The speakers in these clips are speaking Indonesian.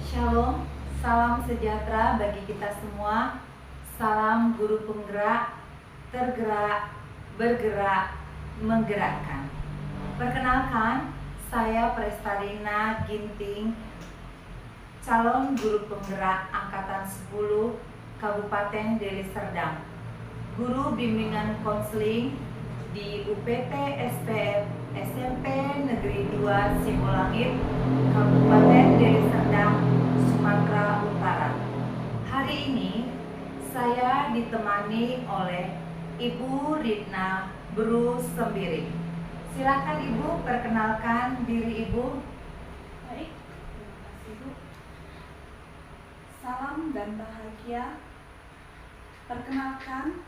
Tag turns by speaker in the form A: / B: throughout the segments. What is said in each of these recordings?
A: Shalom, salam sejahtera bagi kita semua. Salam guru penggerak, tergerak, bergerak, menggerakkan. Perkenalkan, saya Prestarina Ginting, calon guru penggerak Angkatan 10 Kabupaten Deli Serdang, guru bimbingan konseling di UPT SPF SMP Negeri 2 Singolangit, Kabupaten Deli Serdang, Sumatera Utara. Hari ini saya ditemani oleh Ibu Ritna Bru Sembiring. Silakan Ibu perkenalkan diri Ibu.
B: Baik, terima kasih Bu. Salam dan bahagia. Perkenalkan,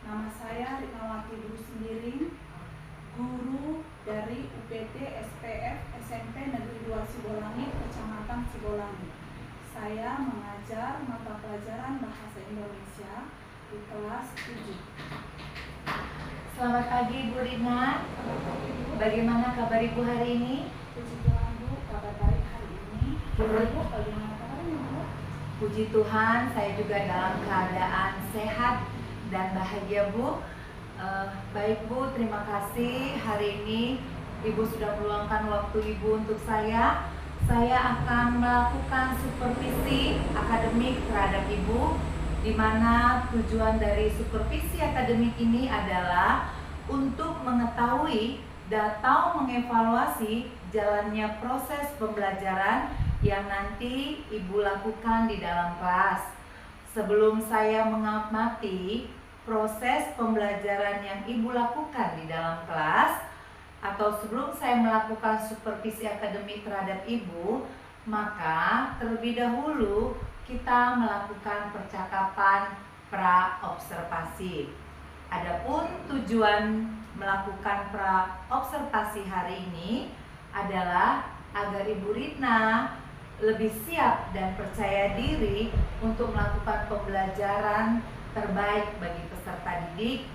B: nama saya Ritnawati Bru Sembiring, guru dari UPT SPF SMP Negeri 2 Singolangit, Kecamatan Singolangit. Saya mengajar mata pelajaran Bahasa Indonesia di kelas 7.
A: Selamat pagi Bu Ritna. Bagaimana kabar Ibu hari ini?
B: Puji Tuhan Bu, kabar baik hari ini. Ibu, bagaimana kabarnya Bu?
A: Puji Tuhan, saya juga dalam keadaan sehat dan bahagia Bu. Baik Bu, terima kasih. Hari ini Ibu sudah meluangkan waktu Ibu untuk saya. Saya akan melakukan supervisi akademik terhadap Ibu, di mana tujuan dari supervisi akademik ini adalah untuk mengetahui atau mengevaluasi jalannya proses pembelajaran yang nanti Ibu lakukan di dalam kelas. Sebelum saya mengamati proses pembelajaran yang Ibu lakukan di dalam kelas, atau sebelum saya melakukan supervisi akademik terhadap Ibu, maka terlebih dahulu kita melakukan percakapan pra-observasi. Adapun tujuan melakukan pra-observasi hari ini adalah agar Ibu Ritna lebih siap dan percaya diri untuk melakukan pembelajaran terbaik bagi peserta didik.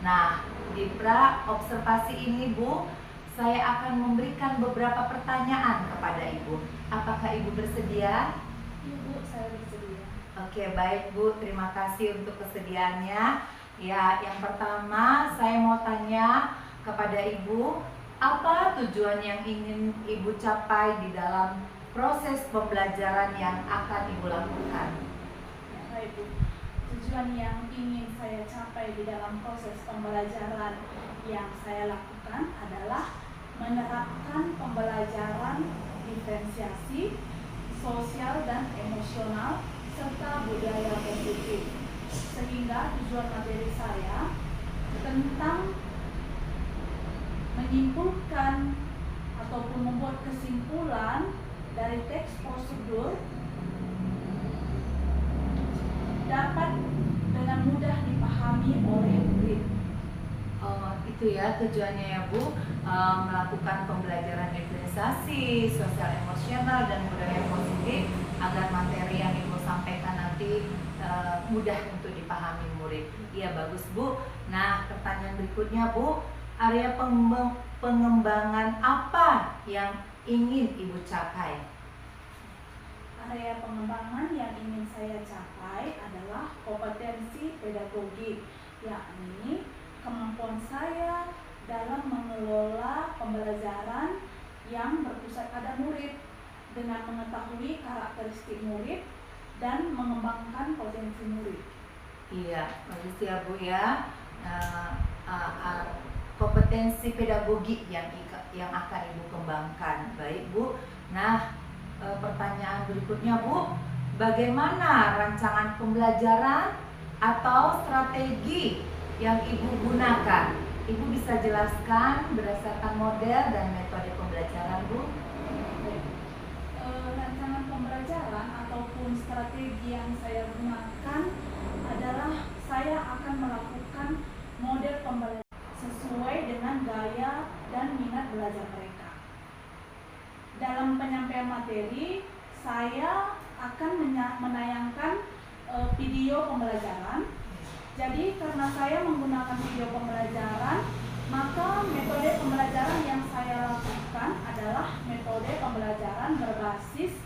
A: Nah, di pra-observasi ini Bu, saya akan memberikan beberapa pertanyaan kepada Ibu. Apakah Ibu bersedia?
B: Iya Bu, saya bersedia.
A: Oke, baik Bu, terima kasih untuk kesediaannya. Ya, yang pertama saya mau tanya kepada Ibu, apa tujuan yang ingin Ibu capai di dalam proses pembelajaran yang akan Ibu lakukan?
B: Ya, baik Bu. Tujuan yang ingin saya capai di dalam proses pembelajaran yang saya lakukan adalah menerapkan pembelajaran diferensiasi, sosial dan emosional, serta budaya positif. Sehingga tujuan materi saya tentang menyimpulkan ataupun membuat kesimpulan dari teks prosedur dapat dengan mudah dipahami oleh murid.
A: Itu ya tujuannya ya Bu, melakukan pembelajaran diferensiasi, sosial emosional dan budaya positif agar materi yang Ibu sampaikan nanti mudah untuk dipahami murid. Iya, bagus Bu. Nah, pertanyaan berikutnya Bu, area pengembangan apa yang ingin Ibu capai?
B: Area pengembangan yang ingin saya capai adalah kompetensi pedagogik, yakni kemampuan saya dalam mengelola pembelajaran yang berpusat pada murid dengan mengetahui karakteristik murid dan mengembangkan potensi murid.
A: Iya, bagus ya Bu ya. Kompetensi pedagogik yang akan Ibu kembangkan. Baik Bu. Nah, pertanyaan berikutnya Bu, bagaimana rancangan pembelajaran atau strategi yang Ibu gunakan? Ibu bisa jelaskan berdasarkan model dan metode pembelajaran Bu?
B: Rancangan pembelajaran ataupun strategi yang saya gunakan adalah saya akan melakukan model pembelajaran sesuai dengan gaya dan minat belajar mereka. Dalam penyampaian materi, saya akan menayangkan video pembelajaran. Jadi karena saya menggunakan video pembelajaran, maka metode pembelajaran yang saya lakukan adalah metode pembelajaran berbasis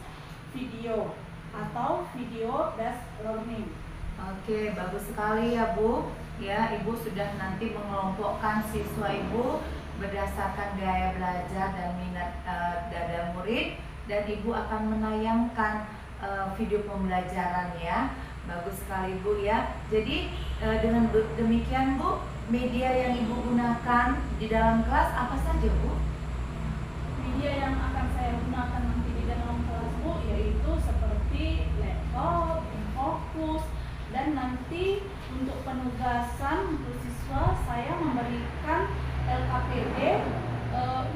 B: video atau video based learning.
A: Oke, bagus sekali ya Bu. Ya, Ibu sudah nanti mengelompokkan siswa Ibu berdasarkan gaya belajar dan minat dari murid, dan Ibu akan menayangkan video pembelajaran ya. Bagus sekali Bu ya. Jadi dengan demikian Bu, media yang Ibu gunakan di dalam kelas apa saja Bu?
B: Media yang akan saya gunakan nanti di dalam kelas Bu yaitu seperti laptop, Infocus, dan nanti untuk penugasan untuk siswa saya memberikan LKPD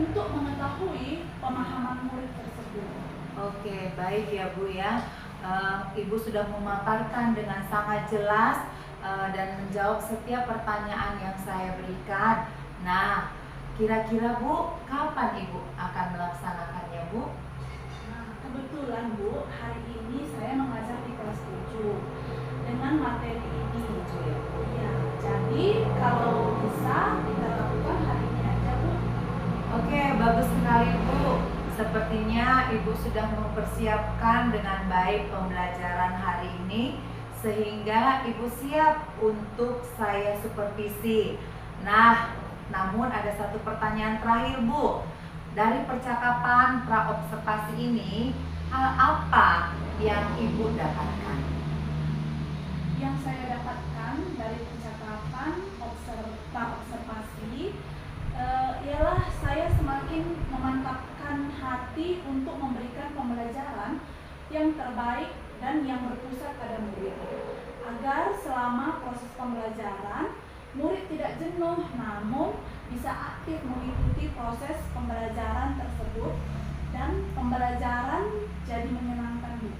B: untuk mengetahui pemahaman murid tersebut.
A: Oke, baik ya Bu ya. Ibu sudah memaparkan dengan sangat jelas dan menjawab setiap pertanyaan yang saya berikan. Nah, kira-kira Bu, kapan Ibu akan melaksanakannya Bu?
B: Nah, kebetulan Bu, hari ini saya mengajar di kelas 7 dengan materi ini. Ya, jadi kalau bisa kita lakukan hari ini aja Bu.
A: Oke, bagus sekali Bu. Sepertinya Ibu sudah mempersiapkan dengan baik pembelajaran hari ini, sehingga Ibu siap untuk saya supervisi. Nah, namun ada satu pertanyaan terakhir Bu. Dari percakapan praobservasi ini, hal apa yang Ibu dapatkan?
B: Yang saya dapatkan dari percakapan praobservasi ialah saya semakin memantapkan hati untuk memberikan pembelajaran yang terbaik dan yang berpusat pada murid, agar selama proses pembelajaran murid tidak jenuh, namun bisa aktif mengikuti proses pembelajaran tersebut dan pembelajaran jadi menyenangkan Bu.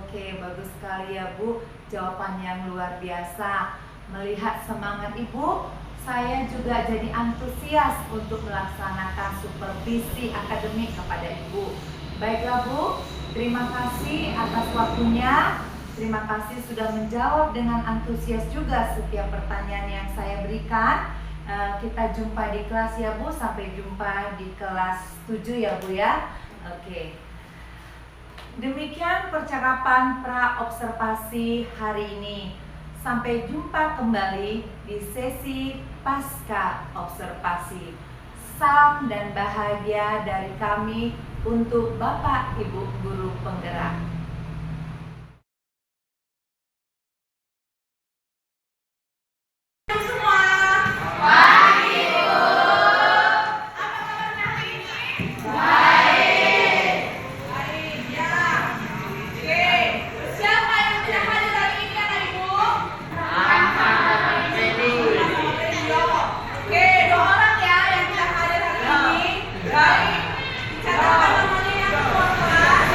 A: Oke, bagus sekali ya Bu. Jawaban yang luar biasa. Melihat semangat Ibu, saya juga jadi antusias untuk melaksanakan supervisi akademik kepada Ibu. Baiklah Bu, terima kasih atas waktunya. Terima kasih sudah menjawab dengan antusias juga setiap pertanyaan yang saya berikan. Kita jumpa di kelas ya Bu. Sampai jumpa di kelas 7 ya Bu ya. Oke. Demikian percakapan praobservasi hari ini. Sampai jumpa kembali di sesi pasca observasi. Salam dan bahagia dari kami untuk Bapak Ibu guru penggerak.
B: Baik, catatan namanya yang keluar kelas.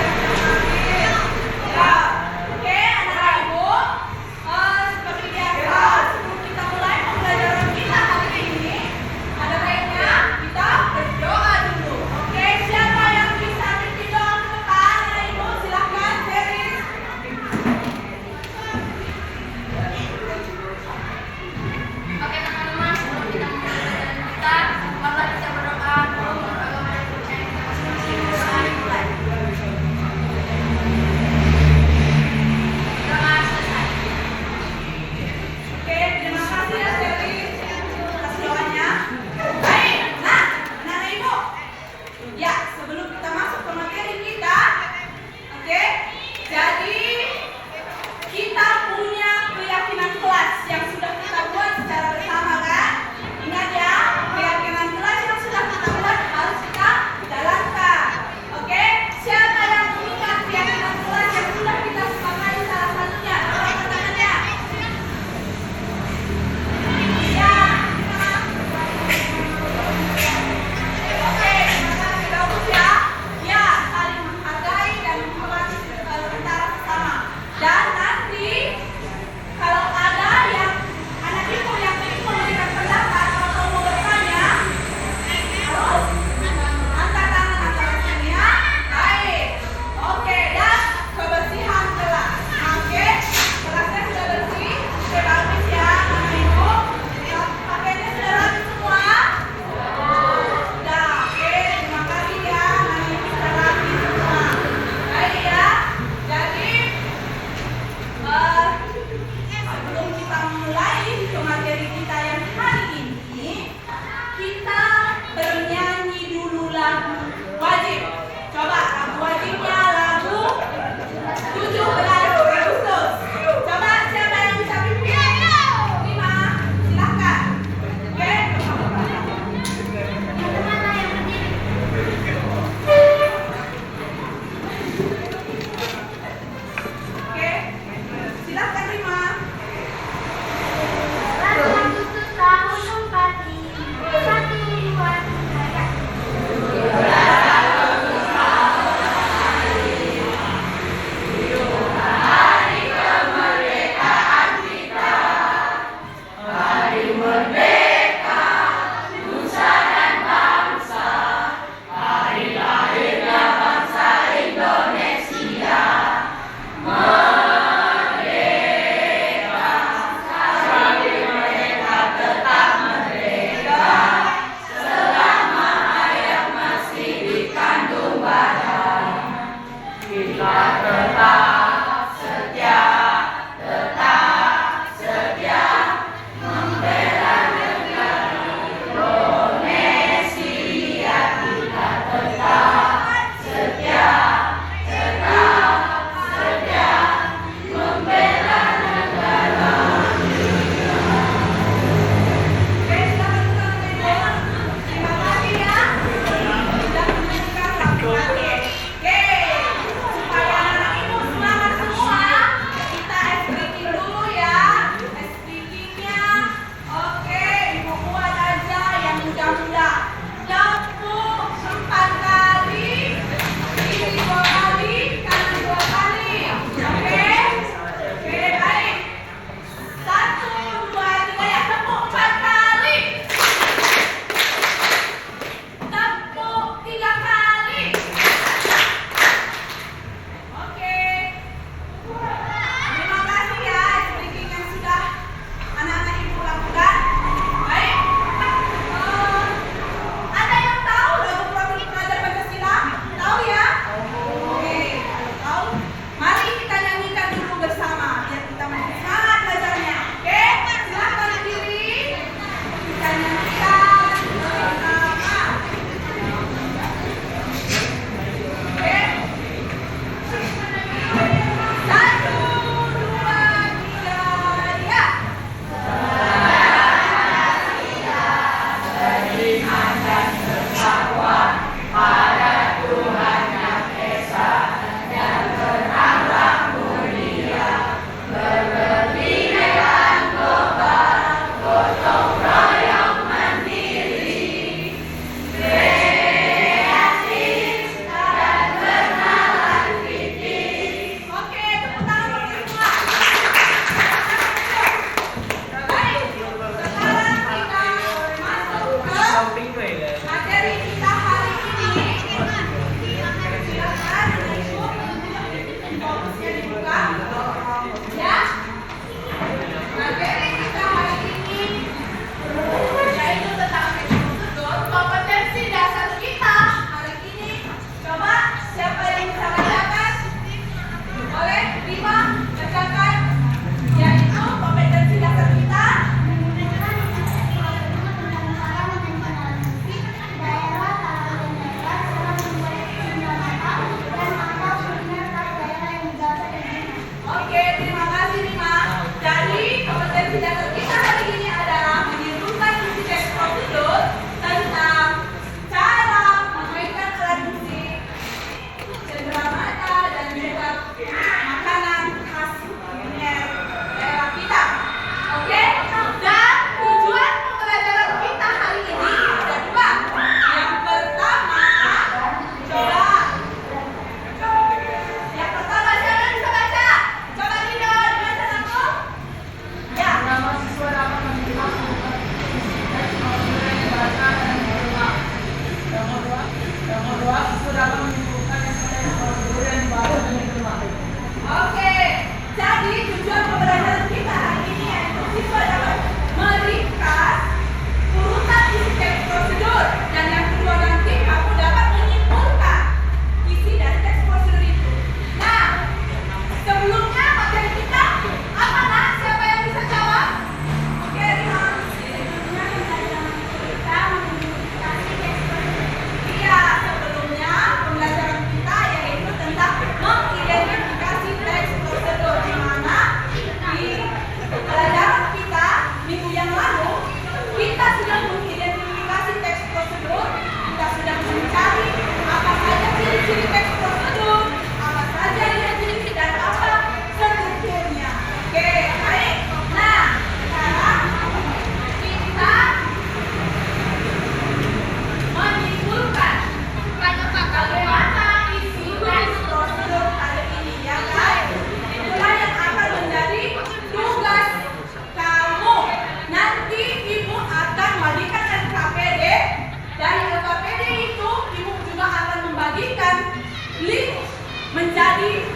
B: menjadi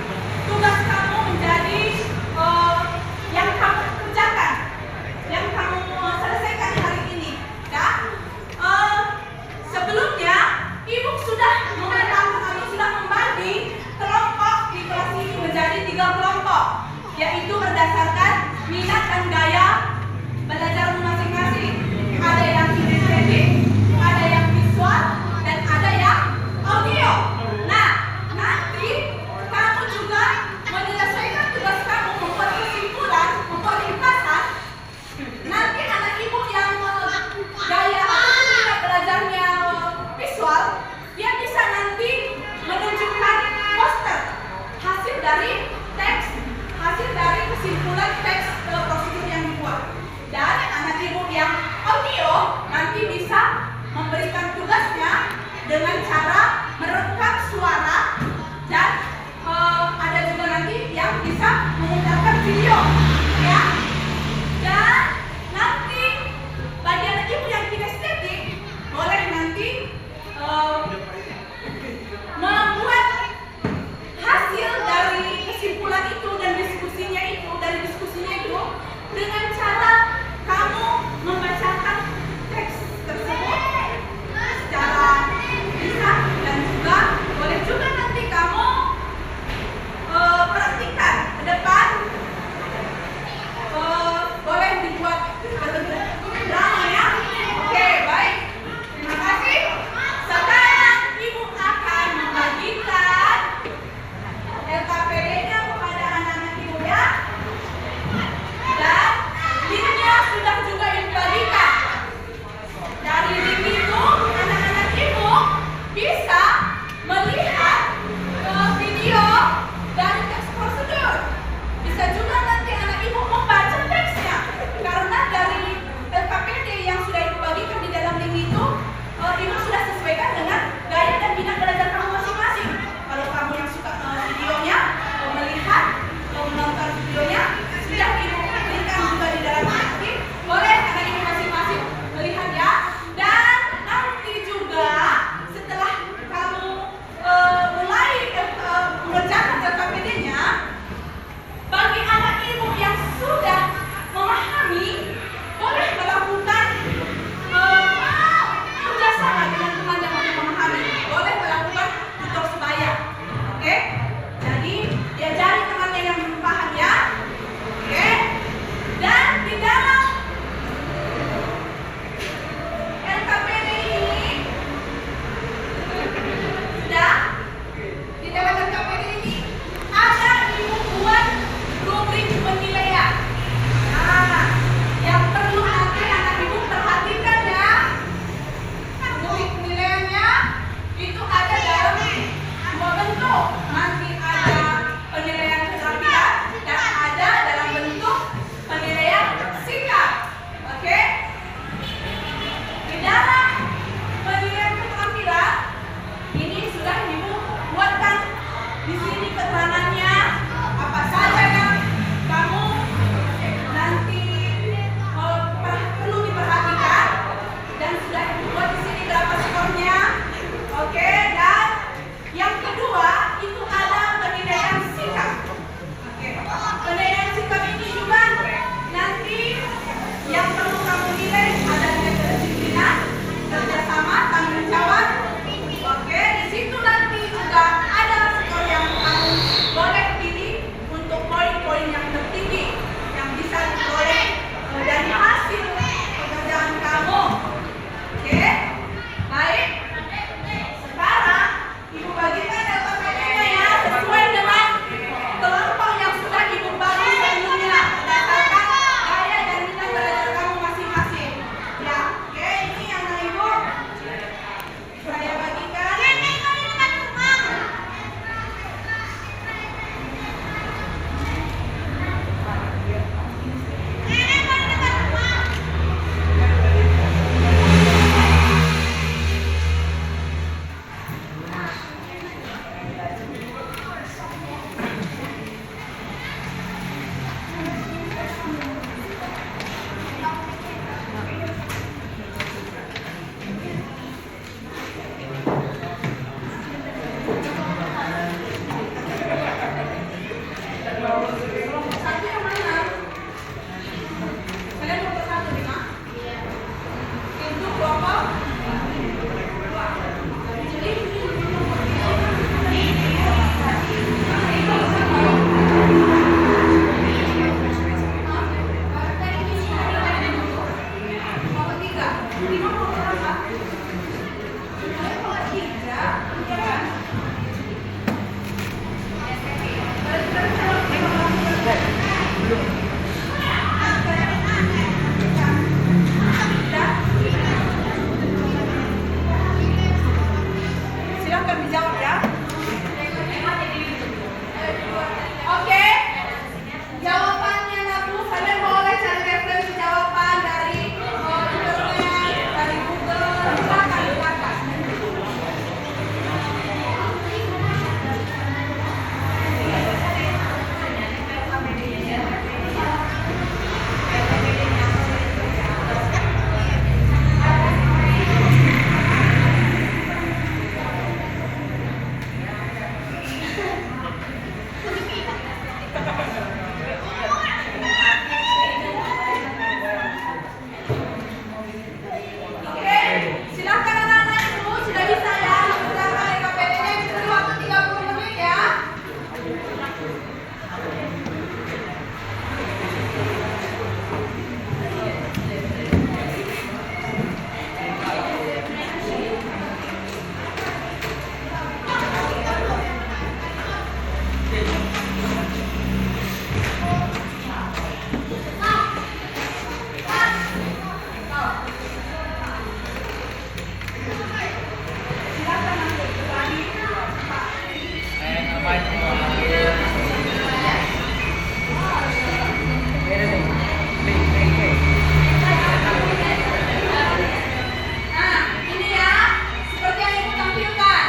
B: tugas kamu menjadi yang kamu kerjakan, yang kamu selesaikan hari ini. Ya, sebelumnya ibu sudah memetakan atau sudah membagi kelompok di kelas ini menjadi 3 kelompok, yaitu berdasarkan minat dan gaya belajar masing-masing. Ada yang kinestetik, ada yang visual, dan ada yang audio. Nah, nanti kamu juga menyelesaikan tugas kamu, membuat kesimpulan, membuat ringkasan. Nanti anak ibu yang gaya atau minat belajarnya visual, dia bisa nanti menunjukkan poster hasil dari teks, hasil dari kesimpulan teks prosedur yang dibuat. Dan anak ibu yang audio nanti bisa memberikan tugasnya dengan cara merekam suara, dan ada juga nanti yang bisa memutarkan video, ya. Dan nanti bagi anak ibu yang kinestetik boleh nanti membuat hasil dari kesimpulan itu dan diskusinya itu, dengan cara kamu membacakan teks tersebut secara lisan, dan juga boleh juga nanti Nah, ini ya, seperti yang Ibu tampilkan.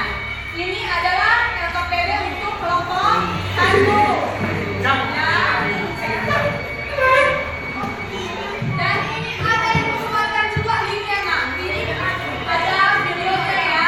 B: Ini adalah LKPD untuk kelompok 1. Ya. Dan ini ada yang mengeluarkan juga linknya, Nak. Ini ada videonya ya.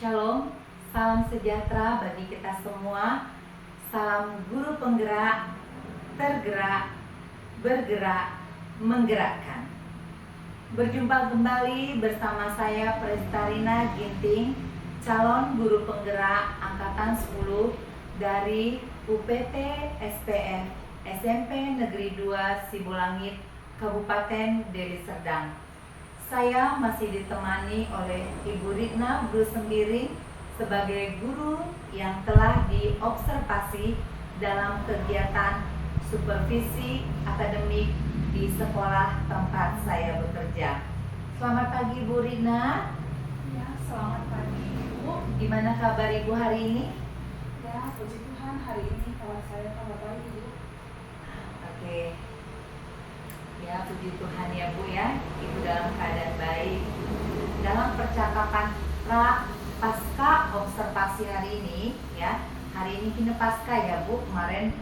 A: Shalom, salam sejahtera bagi kita semua. Salam guru penggerak, tergerak, bergerak, menggerakkan. Berjumpa kembali bersama saya Prestarina Ginting, calon guru penggerak angkatan 10 dari UPT SPF SMP Negeri 2 Sibolangit, Kabupaten Deli Serdang. Saya masih ditemani oleh Ibu Ritna Bruce Sembiring sebagai guru yang telah diobservasi dalam kegiatan supervisi akademik di sekolah tempat saya bekerja. Selamat pagi Bu Ritna.
B: Ya, selamat pagi Ibu.
A: Gimana kabar Ibu hari ini?
B: Ya, puji Tuhan hari ini kabar saya kabar baik Ibu.
A: Oke. Ya, puji Tuhan ya Bu ya, Ibu dalam keadaan baik. Dalam percakapan pasca observasi hari ini ya, hari ini kita pasca ya Bu, kemarin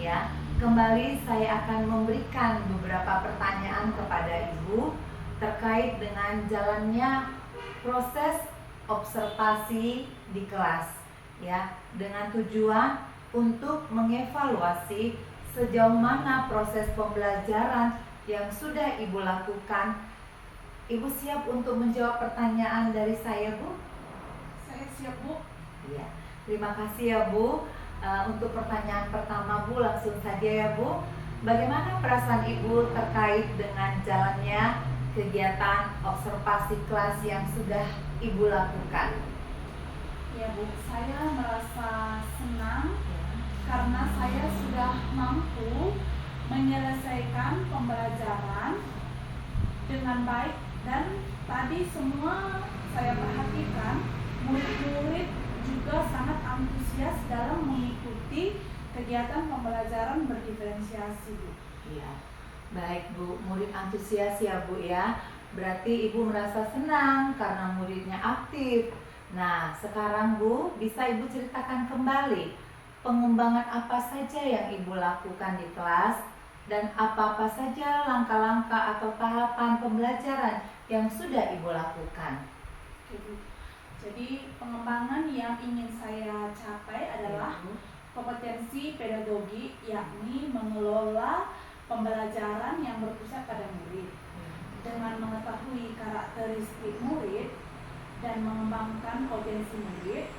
A: ya. Kembali saya akan memberikan beberapa pertanyaan kepada Ibu terkait dengan jalannya proses observasi di kelas ya, dengan tujuan untuk mengevaluasi sejauh mana proses pembelajaran yang sudah Ibu lakukan. Ibu siap untuk menjawab pertanyaan dari saya, Bu?
B: Saya siap Bu.
A: Iya, terima kasih ya Bu. Untuk pertanyaan pertama Bu, langsung saja ya Bu. Bagaimana perasaan Ibu terkait dengan jalannya kegiatan observasi kelas yang sudah Ibu lakukan?
B: Ya Bu, saya merasa senang karena saya sudah mampu menyelesaikan pembelajaran dengan baik, dan tadi semua saya perhatikan murid-murid juga sangat antusias dalam mengikuti kegiatan pembelajaran berdiferensiasi Bu.
A: Iya, baik Bu, murid antusias ya Bu ya. Berarti Ibu merasa senang karena muridnya aktif. Nah, sekarang Bu, bisa Ibu ceritakan kembali pengembangan apa saja yang Ibu lakukan di kelas dan apa-apa saja langkah-langkah atau tahapan pembelajaran yang sudah Ibu lakukan.
B: Oke, Bu. Jadi pengembangan yang ingin saya capai adalah kompetensi pedagogi, yakni mengelola pembelajaran yang berpusat pada murid dengan mengetahui karakteristik murid dan mengembangkan potensi murid,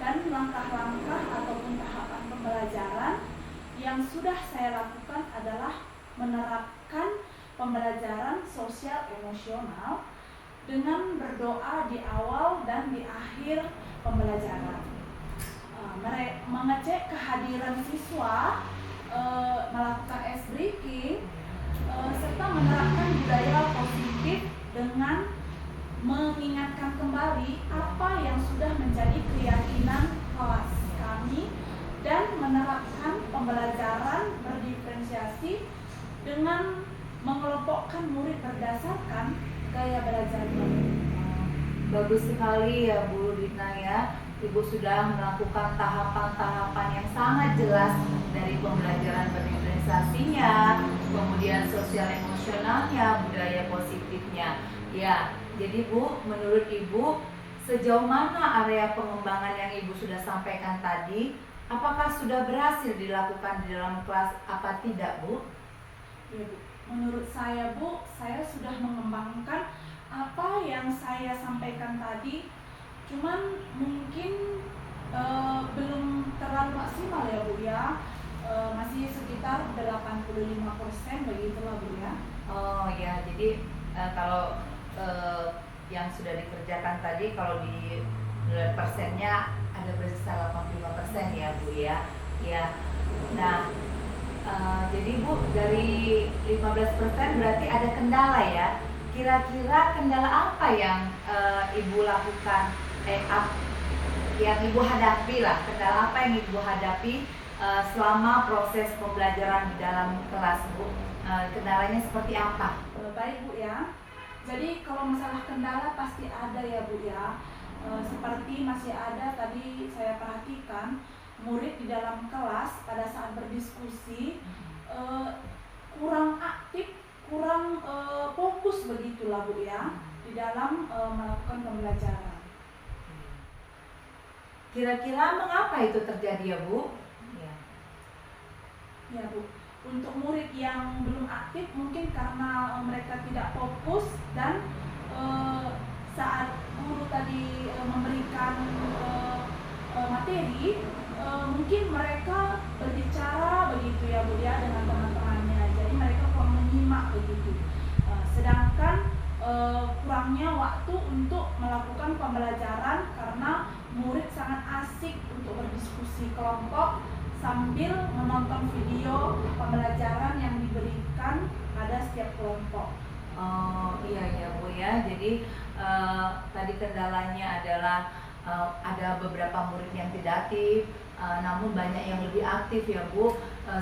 B: dan langkah-langkah ataupun tahapan pembelajaran yang sudah saya lakukan adalah menerapkan pembelajaran sosial emosional dengan berdoa di awal dan di akhir pembelajaran, mengecek kehadiran siswa, melakukan ice breaking, serta menerapkan budaya positif dengan mengingatkan kembali apa yang sudah menjadi keyakinan kelas kami, dan menerapkan pembelajaran berdiferensiasi dengan mengelompokkan murid berdasarkan gaya belajar murid.
A: Bagus sekali ya Bu Ritna ya. Ibu sudah melakukan tahapan-tahapan yang sangat jelas dari pembelajaran berdiferensiasinya, kemudian sosial emosionalnya, budaya positifnya. Ya, jadi Bu, menurut Ibu sejauh mana area pengembangan yang Ibu sudah sampaikan tadi? Apakah sudah berhasil dilakukan di dalam kelas apa tidak Bu?
B: Ya Bu, menurut saya Bu, saya sudah mengembangkan apa yang saya sampaikan tadi, cuman mungkin belum terlalu maksimal ya Bu ya, masih sekitar 85% begitulah Bu ya.
A: Oh ya, jadi kalau yang sudah dikerjakan tadi, kalau di persennya ada berkisar 85% ya Bu ya. Ya. Nah, jadi Bu, dari 15% berarti ada kendala ya. Kira-kira kendala apa yang Ibu lakukan, yang Ibu hadapi lah, kendala apa yang Ibu hadapi selama proses pembelajaran di dalam kelas Bu? Kendalanya seperti apa?
B: Baik Bu ya, jadi kalau masalah kendala pasti ada ya Bu ya. Seperti masih ada tadi saya perhatikan murid di dalam kelas pada saat berdiskusi kurang aktif, kurang fokus begitulah Bu ya di dalam melakukan pembelajaran.
A: Kira-kira mengapa itu terjadi ya Bu? Ya.
B: Ya Bu, untuk murid yang belum aktif mungkin karena mereka tidak fokus dan saat guru tadi memberikan materi, mungkin mereka berbicara begitu ya Bu ya dengan teman-temannya, jadi mereka kurang menyimak begitu. Sedangkan kurangnya waktu untuk melakukan pembelajaran karena murid sangat asik untuk berdiskusi kelompok sambil menonton video pembelajaran yang diberikan pada setiap kelompok.
A: Oh iya ya Bu ya, jadi tadi kendalanya adalah ada beberapa murid yang tidak aktif, namun banyak yang lebih aktif ya Bu,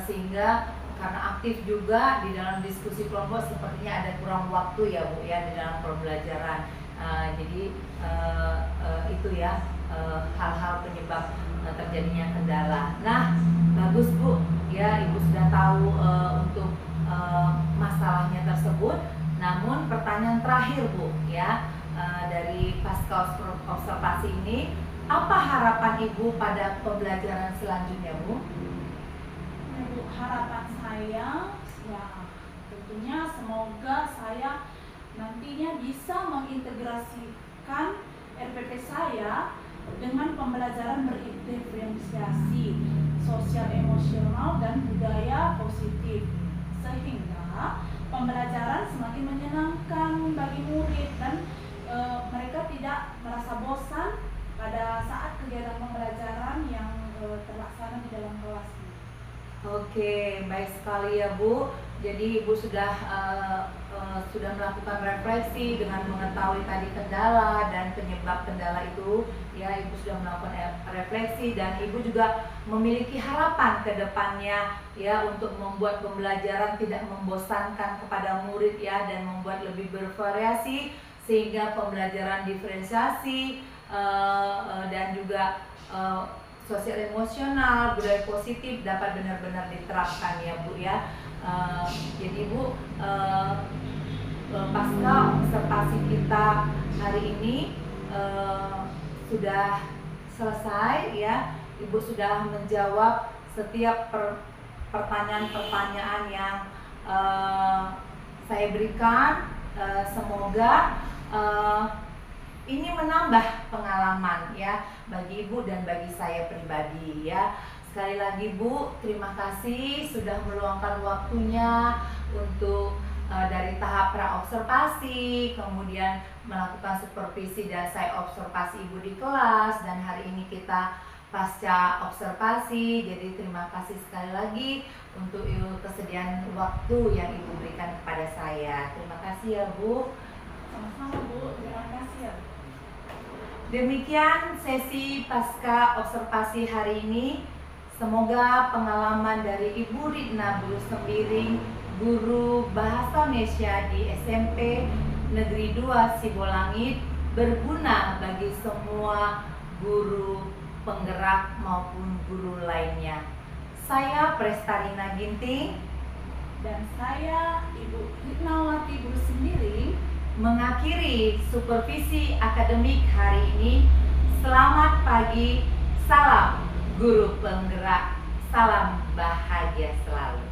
A: sehingga karena aktif juga di dalam diskusi kelompok sepertinya ada kurang waktu ya Bu ya di dalam pembelajaran. Jadi itu ya hal-hal penyebab terjadinya kendala. Nah, bagus Bu ya, Ibu sudah tahu untuk masalahnya tersebut. Namun pertanyaan terakhir Bu ya, dari pasca observasi ini, apa harapan Ibu pada pembelajaran selanjutnya Bu?
B: Ya Bu, harapan saya ya tentunya semoga saya nantinya bisa mengintegrasikan RPP saya dengan pembelajaran berdiferensiasi sosial emosional dan budaya positif, sehingga pembelajaran semakin menyenangkan bagi murid dan mereka tidak merasa bosan pada saat kegiatan pembelajaran yang terlaksana di dalam kelas.
A: Oke, baik sekali ya Bu. Jadi Ibu sudah melakukan refleksi dengan mengetahui tadi kendala dan penyebab kendala itu. Ya, Ibu sudah melakukan refleksi dan Ibu juga memiliki harapan ke depannya ya untuk membuat pembelajaran tidak membosankan kepada murid ya dan membuat lebih bervariasi sehingga pembelajaran diferensiasi dan juga sosial emosional, budaya positif dapat benar-benar diterapkan ya Bu ya. Jadi Bu, pasca observasi kita hari ini sudah selesai ya. Ibu sudah menjawab setiap pertanyaan-pertanyaan yang saya berikan. Semoga ini menambah pengalaman ya bagi Ibu dan bagi saya pribadi ya. Sekali lagi Bu, terima kasih sudah meluangkan waktunya untuk dari tahap pra-observasi, kemudian melakukan supervisi dan saya observasi Ibu di kelas, dan hari ini kita pasca observasi. Jadi terima kasih sekali lagi untuk kesediaan waktu yang Ibu berikan kepada saya. Terima kasih ya Bu.
B: Sama-sama Bu, terima kasih ya Bu.
A: Demikian sesi pasca observasi hari ini. Semoga pengalaman dari Ibu Ritna Bulu Sembiring, guru Bahasa Indonesia di SMP Negeri 2 Sibolangit, berguna bagi semua guru penggerak maupun guru lainnya. Saya Prestarina Ginting
B: dan saya Ibu Ritnawati Bulu Sembiring
A: mengakhiri supervisi akademik hari ini. Selamat pagi, salam guru penggerak, salam bahagia selalu.